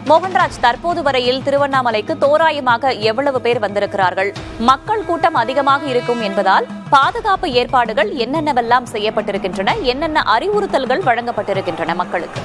மோகன்ராஜ், தற்போது வரையில் திருவண்ணாமலைக்கு தோராயமாக எவ்வளவு பேர் வந்திருக்கிறார்கள்? மக்கள் கூட்டம் அதிகமாக இருக்கும் என்பதால் பாதுகாப்பு ஏற்பாடுகள் என்னென்னவெல்லாம் செய்யப்பட்டிருக்கின்றன? என்னென்ன அறிவுறுத்தல்கள் வழங்கப்பட்டிருக்கின்றன மக்களுக்கு?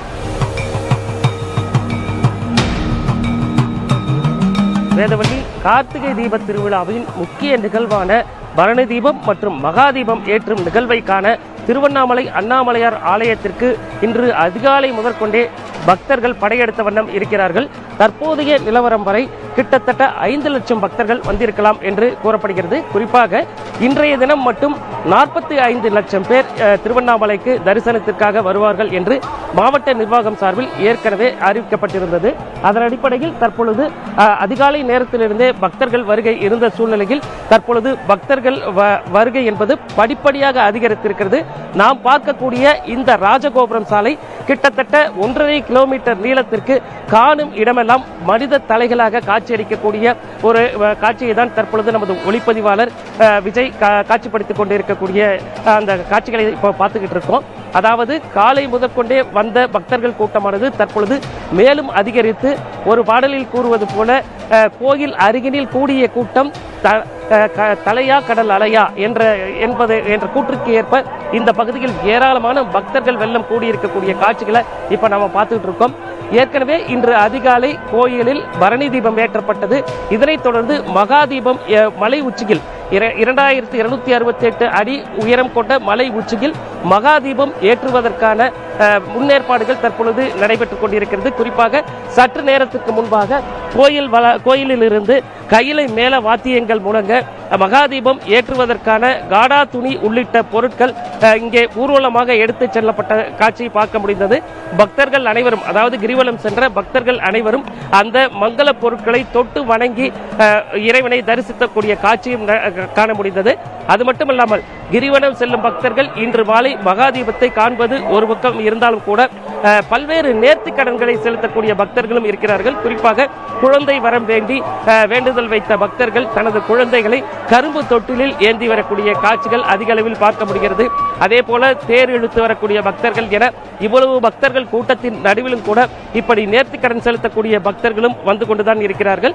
வேதவள்ளி, கார்த்திகை தீப திருவிழாவின் முக்கிய நிகழ்வான பரணி தீபம் மற்றும் மகாதீபம் ஏற்றும் நிகழ்வை காண திருவண்ணாமலை அண்ணாமலையார் ஆலயத்திற்கு இன்று அதிகாலை முதற்கொண்டே பக்தர்கள் படையெடுத்த வண்ணம் இருக்கிறார்கள். தற்போதைய நிலவரம் வரை கிட்டத்தட்ட 5 லட்சம் பக்தர்கள் வந்திருக்கலாம் என்று கூறப்படுகிறது. குறிப்பாக இன்றைய தினம் மட்டும் 45 லட்சம் பேர் திருவண்ணாமலைக்கு தரிசனத்திற்காக வருவார்கள் என்று மாவட்ட நிர்வாகம் சார்பில் ஏற்கனவே அறிவிக்கப்பட்டிருந்தது. அதன் அடிப்படையில் தற்பொழுது அதிகாலை நேரத்திலிருந்தே பக்தர்கள் வருகை இருந்த சூழ்நிலையில் தற்பொழுது பக்தர்கள் வருகை என்பது படிப்படியாக அதிகரித்திருக்கிறது. நாம் பார்க்கக்கூடிய இந்த ராஜகோபுரம் சாலை கிட்டத்தட்ட 1.5 கிலோமீட்டர் நீளத்திற்கு காணும் இடமெல்லாம் மனித தலைகளாக காட்சியளிக்கக்கூடிய ஒரு காட்சியை தான் தற்பொழுது நமது ஒளிப்பதிவாளர் விஜய் காட்சிப்படுத்திக் கொண்டிருக்கக்கூடிய அந்த காட்சிகளை இப்போ பார்த்துக்கிட்டு இருக்கோம். அதாவது காலை முதற்கொண்டே வந்த பக்தர்கள் கூட்டமானது தற்பொழுது மேலும் அதிகரித்து ஒரு பாடலில் கூறுவது போல கோயில் அருகினில் கூடிய கூட்டம் தலையா கடல் அலையா என்ற கூற்றுக்கு ஏற்ப இந்த பகுதியில் ஏராளமான பக்தர்கள் வெள்ளம் கூடியிருக்கக்கூடிய காட்சிகளை இப்ப நாம பார்த்துட்டு இருக்கோம். ஏற்கனவே இன்று அதிகாலை கோயிலில் பரணி தீபம் ஏற்றப்பட்டது. இதனைத் தொடர்ந்து மகாதீபம் மலை உச்சியில் 2268 அடி உயரம் கொண்ட மலை உச்சியில் மகாதீபம் ஏற்றுவதற்கான முன்னேற்பாடுகள் தற்பொழுது நடைபெற்றுக் கொண்டிருக்கிறது. குறிப்பாக சற்று நேரத்துக்கு முன்பாக கோயிலில் இருந்து கையிலை மேல வாத்தியங்கள் முழங்க மகாதீபம் ஏற்றுவதற்கான காடா துணி உள்ளிட்ட பொருட்கள் இங்கே ஊர்வலமாக எடுத்துச் செல்லப்பட்ட காட்சியை பார்க்க முடிந்தது. பக்தர்கள் அனைவரும், அதாவது கிரிவலம் சென்ற பக்தர்கள் அனைவரும் அந்த மங்கள பொருட்களை தொட்டு வணங்கி இறைவனை தரிசிக்கக்கூடிய காட்சியும் காண முடிந்தது. அது மட்டுமல்லாமல் கிரிவலம் செல்லும் பக்தர்கள் இன்று மாலை மகாதீபத்தை காண்பது ஒரு பக்கம் இருந்தாலும் கூட பல்வேறு நேர்த்திக் கடன்களை செலுத்தக்கூடிய பக்தர்களும் இருக்கிறார்கள். குறிப்பாக குழந்தை வரம் வேண்டி வேண்டுதல் வைத்த பக்தர்கள் தனது குழந்தைகளை கரும்பு தொட்டிலில் ஏந்தி வரக்கூடிய காட்சிகள் அதிக அளவில் பார்க்க முடிகிறது. அதே போல தேர் இழுத்து வரக்கூடிய பக்தர்கள் என இவ்வளவு பக்தர்கள் கூட்டத்தின் நடுவிலும் கூட இப்படி நேர்த்திக் கடன் செலுத்தக்கூடிய பக்தர்களும் வந்து கொண்டுதான் இருக்கிறார்கள்.